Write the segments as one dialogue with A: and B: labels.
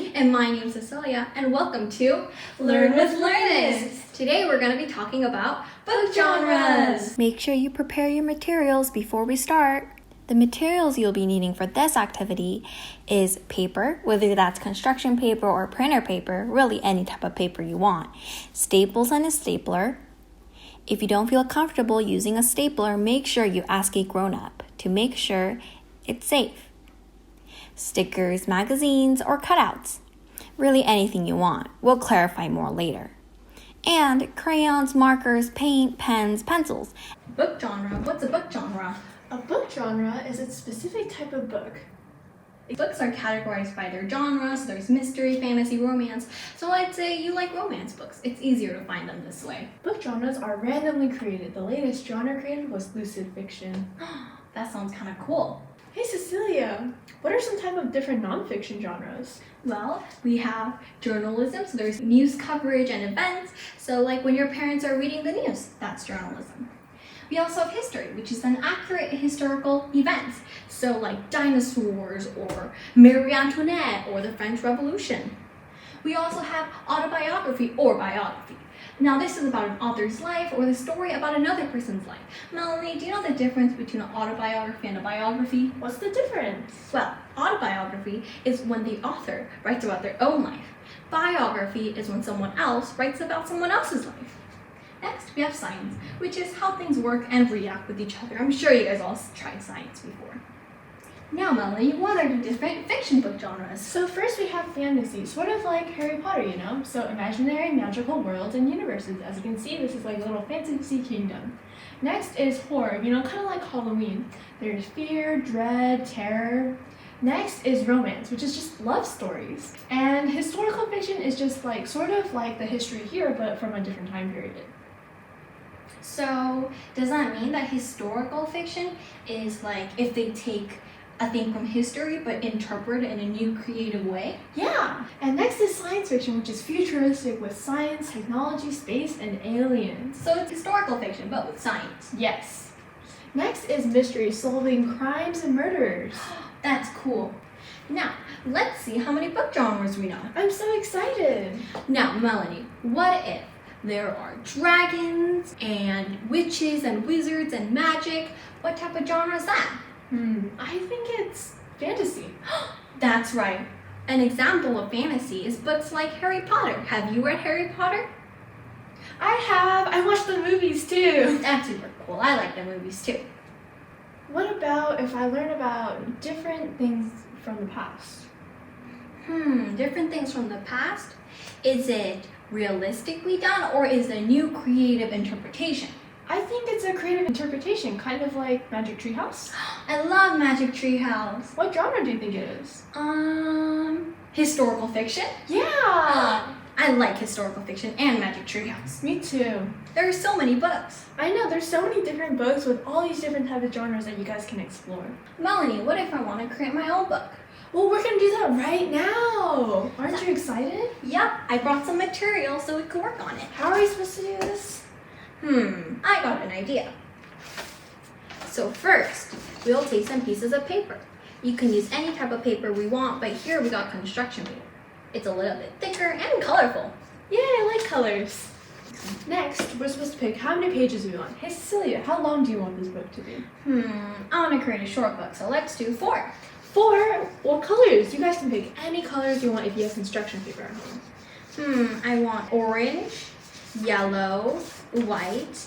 A: Melanie.
B: And my name is Cecilia, and welcome to
A: Learn with Learnist.
B: Today we're going to be talking about book genres.
C: Make sure you prepare your materials before we start. The materials you'll be needing for this activity is paper, whether that's construction paper or printer paper, really any type of paper you want, staples and a stapler. If you don't feel comfortable using a stapler, make sure you ask a grown-up to make sure it's safe. Stickers, magazines, or cutouts. Really anything you want. We'll clarify more later. And crayons, markers, paint, pens, pencils.
B: Book genre. What's a book genre?
A: A book genre is a specific type of book.
B: Books are categorized by their genre, so there's mystery, fantasy, romance. So let's say you like romance books. It's easier to find them this way.
A: Book genres are randomly created. The latest genre created was lucid fiction.
B: That sounds kind of cool.
A: Hey Cecilia, what are some type of different nonfiction genres?
B: Well, we have journalism, so there's news coverage and events. So like when your parents are reading the news, that's journalism. We also have history, which is an accurate historical events. So like dinosaurs or Marie Antoinette or the French Revolution. We also have autobiography or biography. Now this is about an author's life or the story about another person's life. Melanie, do you know the difference between an autobiography and a biography?
A: What's the difference?
B: Well, autobiography is when the author writes about their own life. Biography is when someone else writes about someone else's life. Next, we have science, which is how things work and react with each other. I'm sure you guys all tried science before. Now, Melanie, what are the different fiction book genres?
A: So first we have fantasy, sort of like Harry Potter, you know? So imaginary magical worlds and universes. As you can see, this is like a little fantasy kingdom. Next is horror, you know, kind of like Halloween. There's fear, dread, terror. Next is romance, which is just love stories. And historical fiction is just like, sort of like the history here, but from a different time period.
B: So, does that mean that historical fiction is like if they take a thing from history but interpret it in a new creative way?
A: Yeah! And next is science fiction, which is futuristic with science, technology, space, and aliens.
B: So it's historical fiction, but with science.
A: Yes. Next is mystery, solving crimes and murders.
B: That's cool. Now, let's see how many book genres we know.
A: I'm so excited!
B: Now, Melanie, what if there are dragons and witches and wizards and magic? What type of genre is that?
A: I think it's fantasy.
B: That's right. An example of fantasy is books like Harry Potter. Have you read Harry Potter?
A: I have. I watched the movies too.
B: That's super cool. I like the movies too.
A: What about if I learn about different things from the past?
B: Different things from the past? Is it realistically done or is it a new creative interpretation?
A: I think it's a creative interpretation, kind of like Magic Tree House.
B: I love Magic Tree House.
A: What genre do you think it is?
B: Historical fiction?
A: Yeah!
B: I like historical fiction and Magic Tree House.
A: Me too.
B: There are so many books.
A: I know, there's so many different books with all these different types of genres that you guys can explore.
B: Melanie, what if I want to create my own book?
A: Well, we're gonna do that right now! Aren't you excited?
B: Yep, I brought some material so we could work on it.
A: How are we supposed to do this?
B: I got an idea. So first, we'll take some pieces of paper. You can use any type of paper we want, but here we got construction paper. It's a little bit thicker and colorful.
A: Yeah, I like colors. Next, we're supposed to pick how many pages we want. Hey Cecilia, how long do you want this book to be?
B: I want to create a short book, so let's do 4.
A: 4? What colors? You guys can pick any colors you want if you have construction paper at home.
B: I want orange, yellow, white,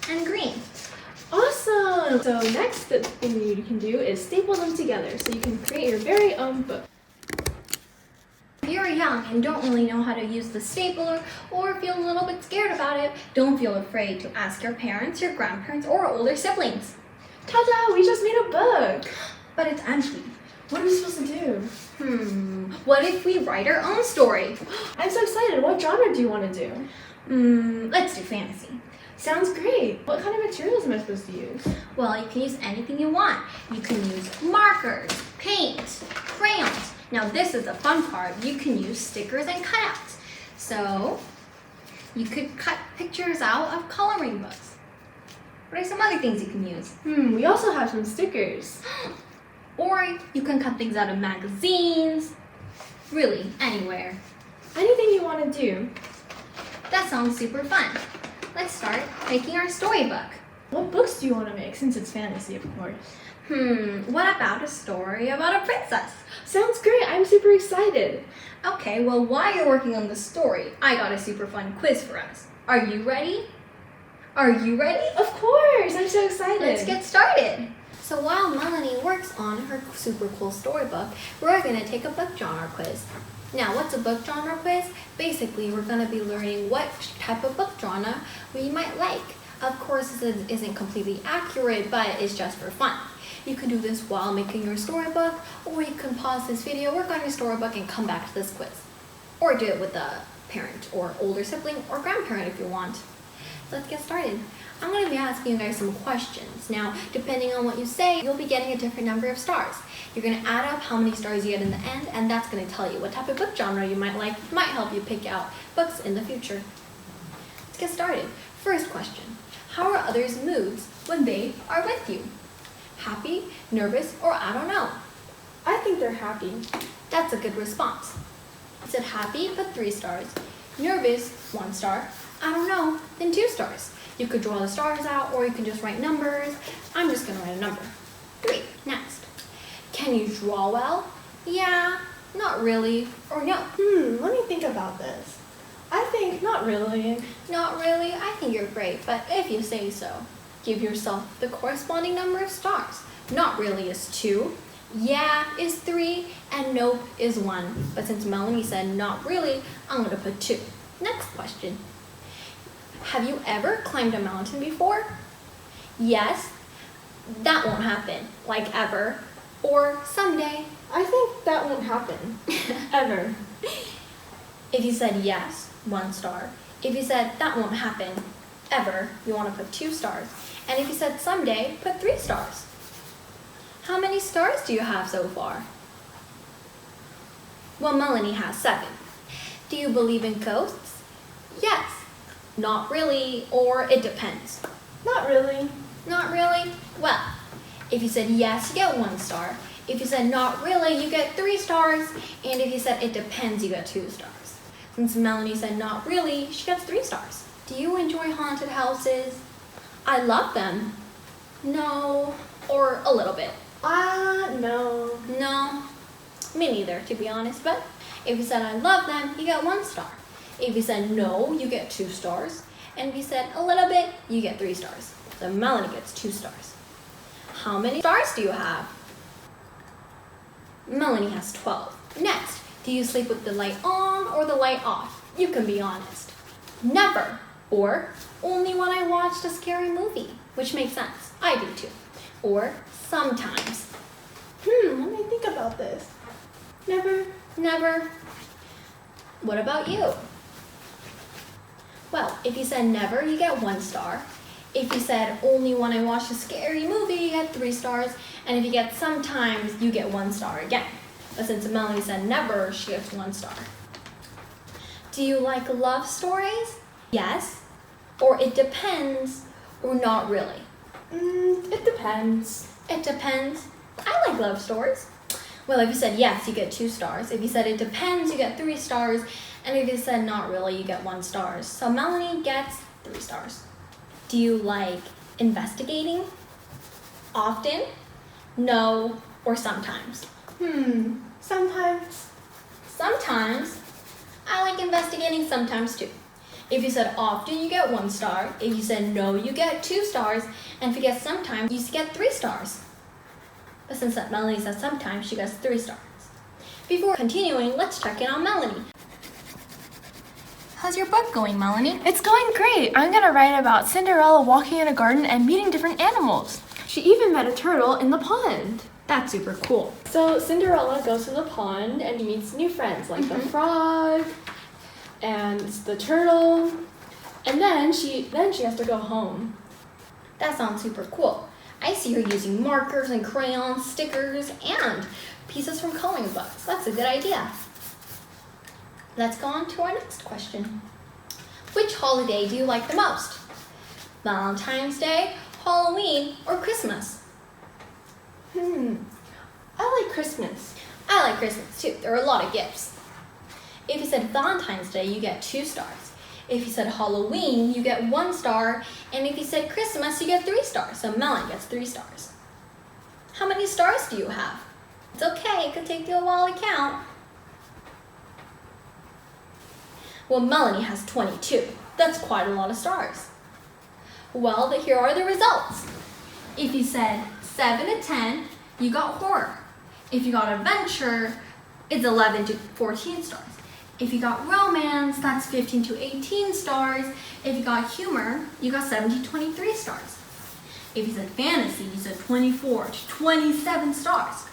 B: and green.
A: Awesome! So next thing you can do is staple them together so you can create your very own book.
B: If you're young and don't really know how to use the stapler or feel a little bit scared about it, don't feel afraid to ask your parents, your grandparents, or older siblings.
A: Ta-da! We just made a book!
B: But it's empty.
A: What are we supposed to do?
B: What if we write our own story?
A: I'm so excited! What genre do you want to do?
B: Let's do fantasy.
A: Sounds great! What kind of materials am I supposed to use?
B: Well, you can use anything you want. You can use markers, paint, crayons. Now this is the fun part. You can use stickers and cutouts. So you could cut pictures out of coloring books. What are some other things you can use?
A: We also have some stickers.
B: Or you can cut things out of magazines. Really, anywhere.
A: Anything you want to do.
B: That sounds super fun. Let's start making our storybook.
A: What books do you want to make, since it's fantasy, of course?
B: What about a story about a princess?
A: Sounds great. I'm super excited.
B: Okay, well, while you're working on the story, I got a super fun quiz for us. Are you ready? Are you ready?
A: Of course. I'm so excited.
B: Let's get started. So while Melanie works on her super cool storybook, we're going to take a book genre quiz. Now, what's a book genre quiz? Basically, we're going to be learning what type of book genre we might like. Of course, this isn't completely accurate, but it's just for fun. You can do this while making your storybook, or you can pause this video, work on your storybook, and come back to this quiz. Or do it with a parent, or older sibling, or grandparent if you want. Let's get started. I'm going to be asking you guys some questions. Now, depending on what you say, you'll be getting a different number of stars. You're going to add up how many stars you get in the end, and that's going to tell you what type of book genre you might like. It might help you pick out books in the future. Let's get started. First question. How are others' moods when they are with you? Happy, nervous, or I don't know?
A: I think they're happy.
B: That's a good response. I said happy, but 3 stars. Nervous, 1 star. I don't know, then 2 stars. You could draw the stars out, or you can just write numbers. I'm just going to write a number. 3, next. Can you draw well? Yeah, not really, or no.
A: Let me think about this. I think not really.
B: Not really, I think you're great, but if you say so. Give yourself the corresponding number of stars. Not really is 2, yeah is 3, and nope is 1. But since Melanie said not really, I'm going to put 2. Next question. Have you ever climbed a mountain before? Yes, that won't happen, like ever, or someday.
A: I think that won't happen. Ever.
B: If you said yes, 1 star. If you said that won't happen, ever, you want to put 2 stars. And if you said someday, put 3 stars. How many stars do you have so far? Well, Melanie has 7. Do you believe in ghosts? Yes. Not really, or it depends.
A: Not really.
B: Not really? Well, if you said yes, you get 1 star. If you said not really, you get 3 stars. And if you said it depends, you get 2 stars. Since Melanie said not really, she gets 3 stars. Do you enjoy haunted houses? I love them. No, or a little bit.
A: No.
B: No, me neither, to be honest. But if you said I love them, you get 1 star. If you said no, you get 2 stars. And if you said a little bit, you get 3 stars. So Melanie gets 2 stars. How many stars do you have? Melanie has 12. Next, do you sleep with the light on or the light off? You can be honest. Never. Or only when I watched a scary movie, which makes sense. I do too. Or sometimes.
A: Let me think about this. Never.
B: Never. What about you? Well, if you said never, you get 1 star. If you said only when I watched a scary movie, you get 3 stars. And if you get sometimes, you get 1 star again. But since Melanie said never, she gets 1 star. Do you like love stories? Yes. Or it depends, or not really.
A: It depends.
B: It depends. I like love stories. Well, if you said yes, you get 2 stars. If you said it depends, you get 3 stars. And if you said not really, you get 1 star. So Melanie gets 3 stars. Do you like investigating? Often? No, or sometimes?
A: Sometimes.
B: Sometimes. I like investigating sometimes too. If you said often, you get 1 star. If you said no, you get 2 stars. And if you get sometimes, you get 3 stars. But since that Melanie says sometimes, she gets 3 stars. Before continuing, let's check in on Melanie. How's your book going, Melanie?
A: It's going great. I'm gonna write about Cinderella walking in a garden and meeting different animals. She even met a turtle in the pond.
B: That's super cool.
A: So Cinderella goes to the pond and meets new friends like the frog and the turtle. And then she has to go home.
B: That sounds super cool. I see her using markers and crayons, stickers, and pieces from coloring books. That's a good idea. Let's go on to our next question. Which holiday do you like the most? Valentine's Day, Halloween, or Christmas?
A: I like Christmas.
B: I like Christmas too. There are a lot of gifts. If you said Valentine's Day, you get 2 stars. If you said Halloween, you get 1 star. And if you said Christmas, you get 3 stars. So Melanie gets 3 stars. How many stars do you have? It's okay, it could take you a while to count. Well, Melanie has 22. That's quite a lot of stars. Well, here are the results. If you said 7 to 10, you got horror. If you got adventure, it's 11 to 14 stars. If you got romance, that's 15 to 18 stars. If you got humor, you got 7 to 23 stars. If you said fantasy, you said 24 to 27 stars.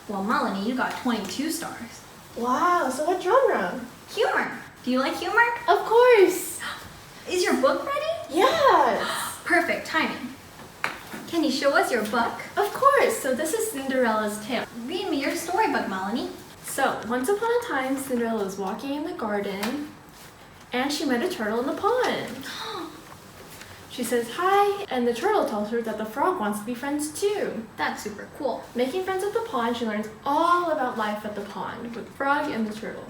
B: Well, Melanie, you got 22 stars.
A: Wow, so what genre?
B: Humor. Do you like humor?
A: Of course.
B: Is your book ready?
A: Yes.
B: Perfect timing. Can you show us your book?
A: Of course. So this is Cinderella's tale.
B: Read me your storybook, Melanie.
A: So, once upon a time, Cinderella was walking in the garden and she met a turtle in the pond. She says hi, and the turtle tells her that the frog wants to be friends too.
B: That's super cool.
A: Making friends at the pond, she learns all about life at the pond with the frog and the turtle.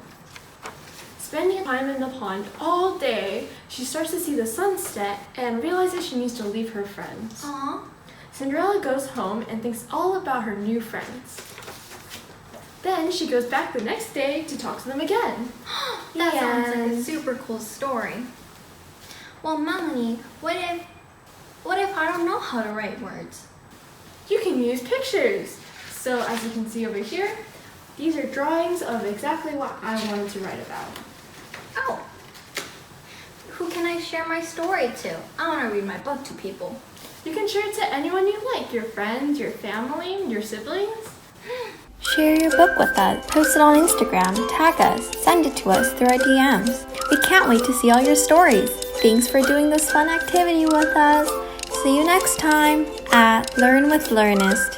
A: Spending time in the pond all day, she starts to see the sunset and realizes she needs to leave her friends.
B: Aww.
A: Cinderella goes home and thinks all about her new friends. Then she goes back the next day to talk to them again.
B: That sounds like a super cool story. Well, Melanie, what if I don't know how to write words?
A: You can use pictures. So as you can see over here, these are drawings of exactly what I wanted to write about.
B: Oh. Who can I share my story to? I want to read my book to people.
A: You can share it to anyone you like, your friends, your family, your siblings.
C: Share your book with us, post it on Instagram, tag us, send it to us through our DMs. We can't wait to see all your stories. Thanks for doing this fun activity with us. See you next time at Learn with Learnist.